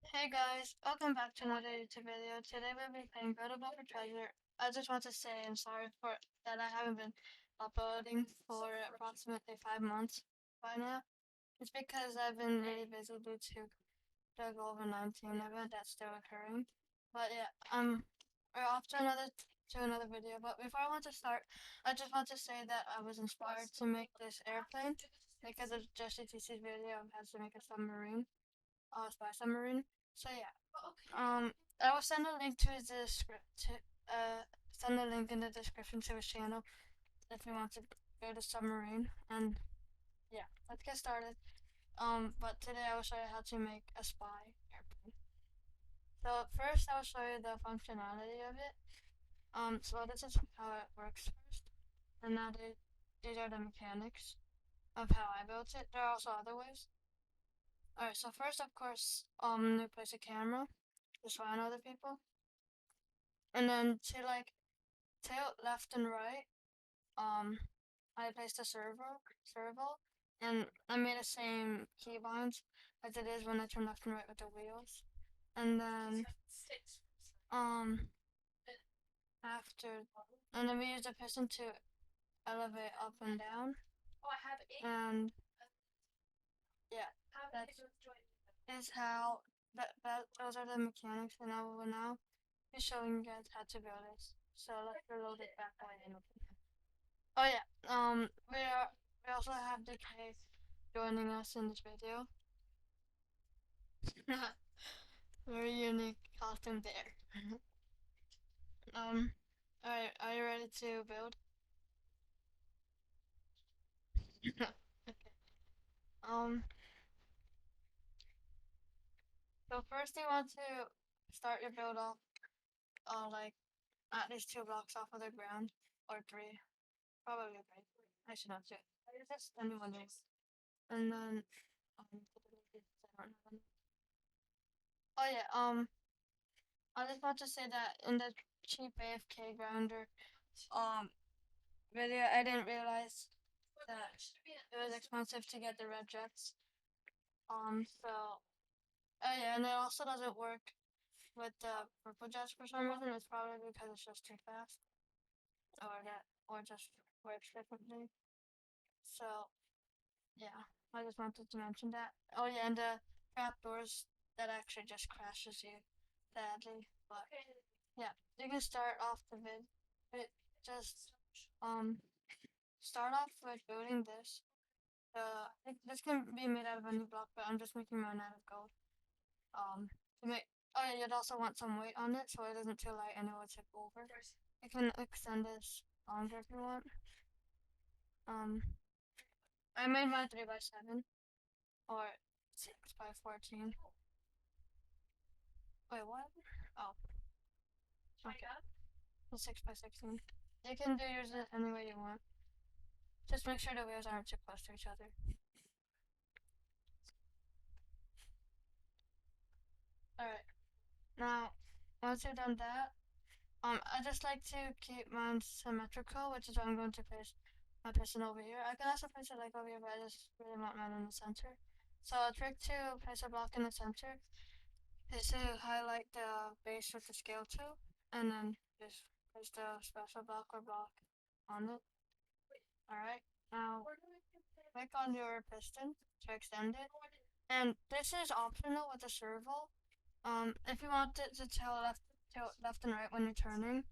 Hey guys, welcome back to another YouTube video. Today we'll be playing Buildable for Treasure. I just want to say I'm sorry for that I haven't been uploading for approximately 5 months by now. It's because I've been really busy due to the COVID-19 event that's still occurring. But yeah, we're off to another video. But before I want to start, I just want to say that I was inspired to make this airplane because of Jesse TC's video of how to make a submarine, spy submarine. So yeah, I will send a link to his send a link in the description to his channel if you want to build a submarine. And yeah, let's get started. But today I will show you how to make a spy airplane. So first I will show you the functionality of it. So this is how it works first, and these are the mechanics of how I built it. There are also other ways. Alright, so first of course, we place a camera to spy on other people, and then to like tilt left and right, um, I placed a servo, and I made the same keybinds as it is when I turn left and right with the wheels. And then, um, after, and then we use the piston to elevate up and down. And yeah, that is how, those are the mechanics, and I will now be showing you guys how to build this. So let's reload it back away and open it. Oh yeah, we also have the case joining us in this video. Very unique costume there. um, alright, are you ready to build? Okay. Um, so first you want to start your build off, like at least 2 blocks off of the ground, or 3, probably 3. I should not do it. Just anyone knows. And then, oh yeah, I just want to say that in the cheap AFK grounder, um, video, I didn't realize that it was expensive to get the red jets. So, oh yeah, and it also doesn't work with the purple jets for some reason. It's probably because it's just too fast, or just works differently. So, yeah, I just wanted to mention that. Oh yeah, and the trapdoors that actually just crashes you badly. But yeah, you can start off the vid. It just start off with building this. This can be made out of any block, but I'm just making mine out of gold. To make. Oh yeah, you'd also want some weight on it so it isn't too light and it will tip over. You can extend this longer if you want. Um, I made mine 3x7 or 6x14. Wait, what? Oh, okay. So 6x16. You can do yours any way you want. Just make sure the wheels aren't too close to each other. Alright, now once you've done that, I just like to keep mine symmetrical, which is why I'm going to place my piston over here. I can also place it like over here, but I just really want mine in the center. So a trick to place a block in the center is to highlight the base with the scale tool, and then just place the special block or block on it. Alright, now click on your piston to extend it. And this is optional with the servo. If you want it to tilt left and right when you're turning,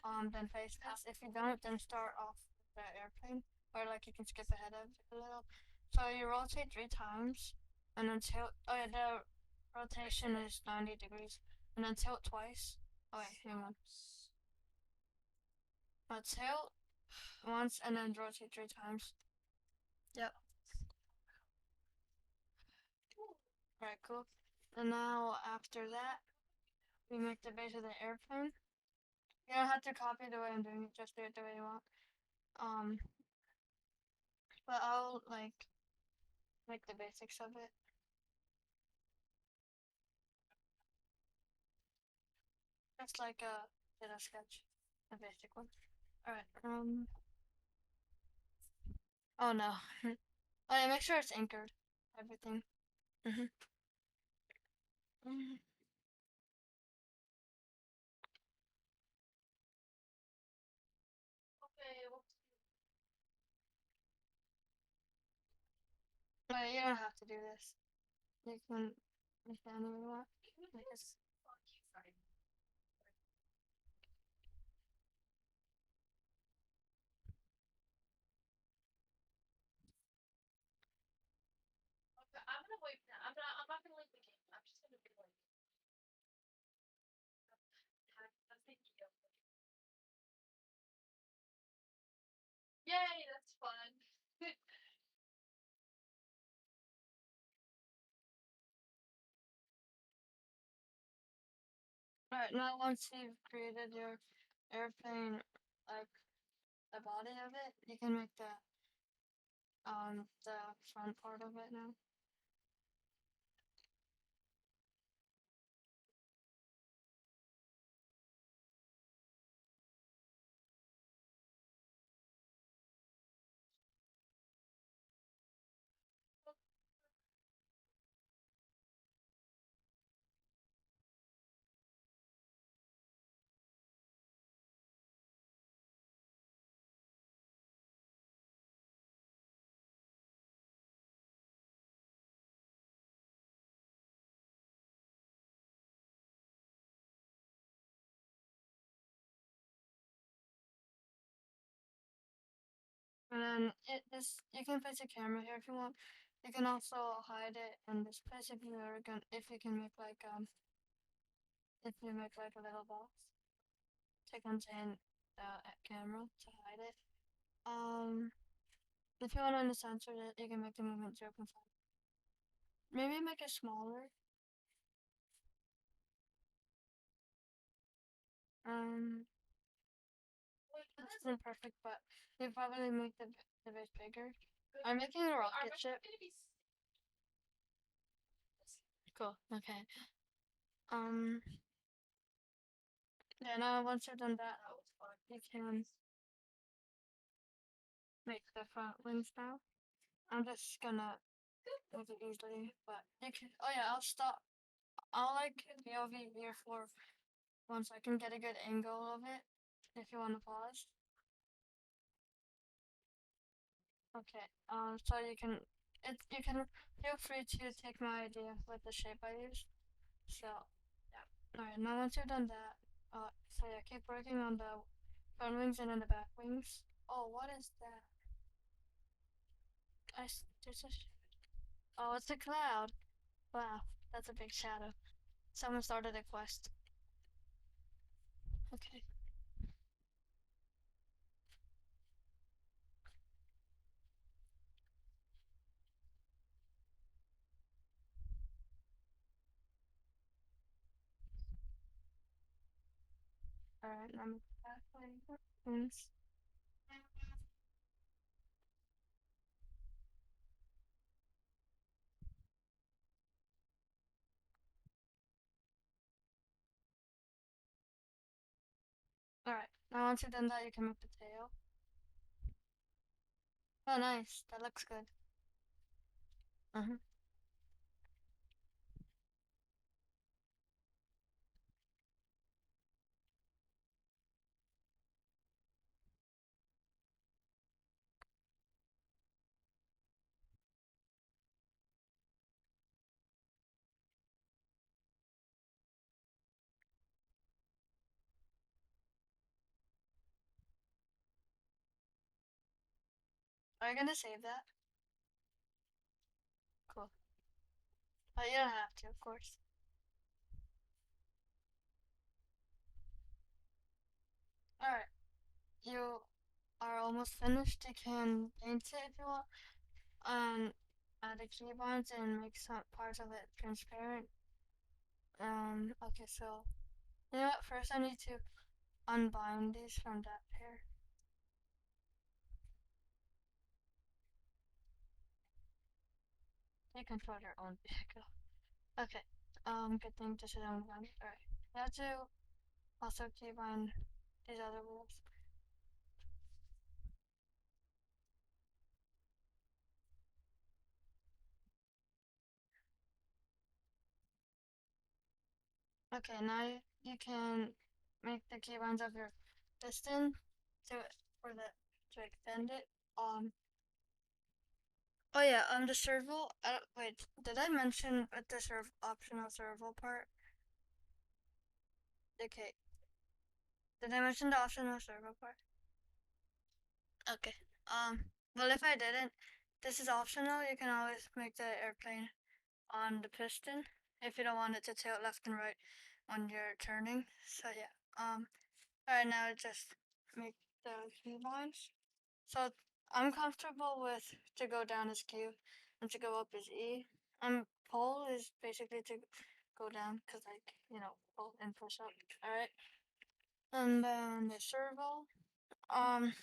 then face pass. If you don't, then start off the airplane, or like you can skip ahead of it a little. So you rotate 3 times, and then tilt. Oh yeah, the rotation is 90 degrees, and then tilt twice. Oh wait, hang on. Tilt once, and then rotate 3 times. Yep. Alright, cool. And now after that, we make the base of the airplane. You don't have to copy the way I'm doing it, just do it the way you want. Um, but I'll like make the basics of it. Just like a little sketch, a basic one. Alright, oh no. Oh yeah, make sure it's anchored, everything. Mm. Wait, you don't have to do this. You can if anyone want. Because alright, now once you've created your airplane, like the body of it, you can make the front part of it now. And then you can place a camera here if you want. You can also hide it in this place if you are going if you can make like if you make like a little box to contain the camera to hide it. Um, if you want to censor it, you can make the movement 0.5. Maybe make it smaller. Um, this isn't perfect, but you probably make the base bigger. I'm making a rocket ship. Cool. Okay. Um. Yeah. Now once you've done that, you can make the front wings now. I'm just gonna make it easily, but you can. Oh yeah, I'll stop. I'll like POV here for once I can get a good angle of it. If you want to pause. Okay. So you can feel free to take my idea with the shape I use. So yeah. All right. Now once you've done that, so yeah, keep working on the front wings and then the back wings. Oh, what is that? There's a. Oh, it's a cloud. Wow, that's a big shadow. Someone started a quest. Okay. All right. Now the back wings. All right. Now once you've done that, you can make the tail. Oh, nice. That looks good. Uh-huh. Are you gonna save that? Cool. Oh, you don't have to, of course. Alright. You are almost finished. You can paint it if you want. Add the keybinds and make some parts of it transparent. Okay, so you know what? First, I need to unbind these from that pair. You can put your own vehicle. Okay. Good thing this is unbound. Alright. You have to also keybind these other wheels. Okay, now you can make the keybinds of your piston to for the to extend it. Oh yeah. The servo. Wait, did I mention with the optional servo part? Okay. Did I mention the optional servo part? Okay. Well, if I didn't, this is optional. You can always make the airplane on the piston if you don't want it to tilt left and right when you're turning. So yeah. Alright, now just make the key lines. So I'm comfortable with to go down is Q and to go up is E. Pull is basically to go down because like pull and push up. All right, and then the servo. Um,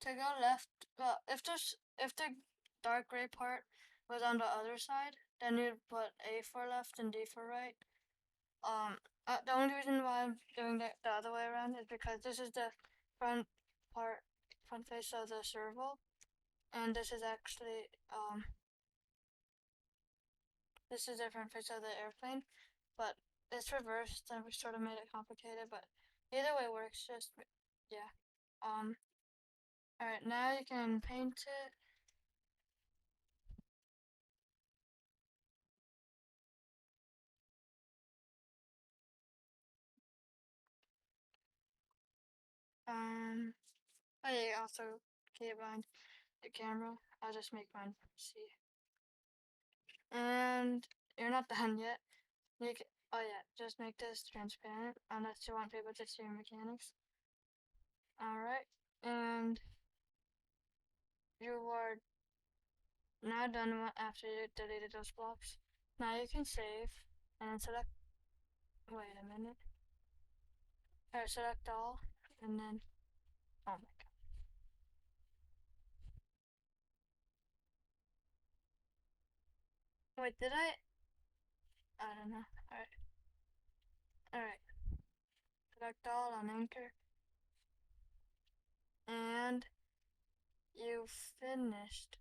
to go left. Well, if the dark gray part was on the other side, then you'd put A for left and D for right. Um, the only reason why I'm doing it the other way around is because this is the front part, front face of the servo, and this is the front face of the airplane, but it's reversed and we sort of made it complicated, but either way works. Just yeah. Um. All right, now you can paint it. Um. Oh yeah, also keybind the camera. I'll just make mine see. And you're not done yet. You can, oh yeah, just make this transparent unless you want people to see your mechanics. Alright, and you are now done after you deleted those blocks. Now you can save and then select, wait a minute. Alright, select all and then, oh my god. Wait, did I? I don't know. Alright, select all on anchor and you finished.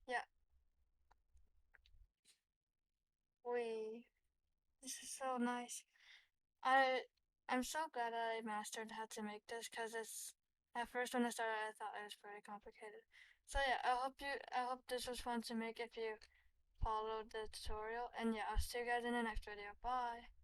Yeah, we, this is so nice. I I'm so glad I mastered how to make this because it's at first when I started I thought it was pretty complicated. So yeah, I hope this was fun to make if you followed the tutorial and yeah, I'll see you guys in the next video. Bye.